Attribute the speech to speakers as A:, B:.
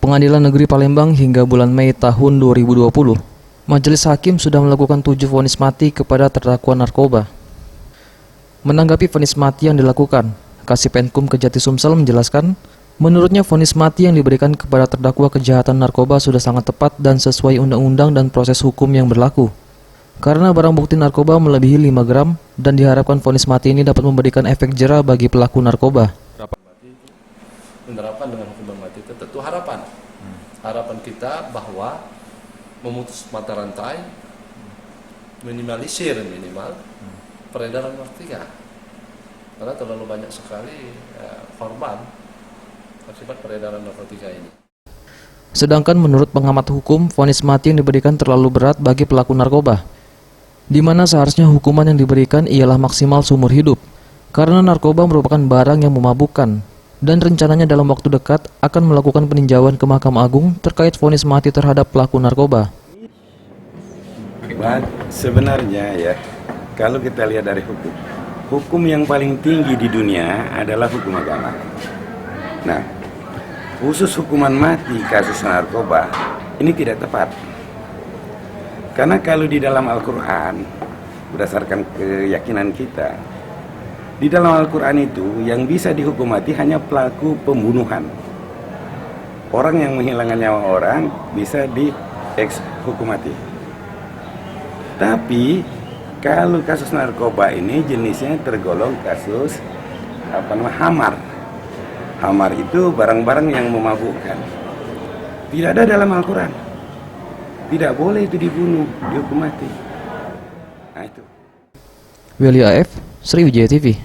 A: Pengadilan Negeri Palembang hingga bulan Mei tahun 2020, Majelis Hakim sudah melakukan 7 vonis mati kepada terdakwa narkoba. Menanggapi vonis mati yang dilakukan, Kasipenkum Kejati Sumsel menjelaskan, menurutnya vonis mati yang diberikan kepada terdakwa kejahatan narkoba sudah sangat tepat dan sesuai undang-undang dan proses hukum yang berlaku. Karena barang bukti narkoba melebihi 5 gram dan diharapkan vonis mati ini dapat memberikan efek jera bagi pelaku narkoba.
B: Menerapkan dengan hukuman mati itu tentu harapan kita bahwa memutus mata rantai, minimalisir peredaran narkotika, karena terlalu banyak sekali korban akibat peredaran narkotika ini.
A: Sedangkan menurut pengamat hukum, vonis mati yang diberikan terlalu berat bagi pelaku narkoba, di mana seharusnya hukuman yang diberikan ialah maksimal seumur hidup, karena narkoba merupakan barang yang memabukkan. Dan rencananya dalam waktu dekat akan melakukan peninjauan ke Mahkamah Agung terkait vonis mati terhadap pelaku narkoba.
C: Sebenarnya ya, kalau kita lihat dari hukum yang paling tinggi di dunia adalah hukum agama. Nah, khusus hukuman mati kasus narkoba ini tidak tepat. Karena kalau di dalam Al-Quran, berdasarkan keyakinan kita, di dalam Al-Quran itu yang bisa dihukum mati hanya pelaku pembunuhan. Orang yang menghilangkan nyawa orang bisa dihukum mati. Tapi kalau kasus narkoba ini jenisnya tergolong kasus hamar. Hamar itu barang-barang yang memabukkan. Tidak ada dalam Al-Quran. Tidak boleh itu dibunuh, dihukum mati. Nah itu.
A: Willy AF, Sriwijaya TV.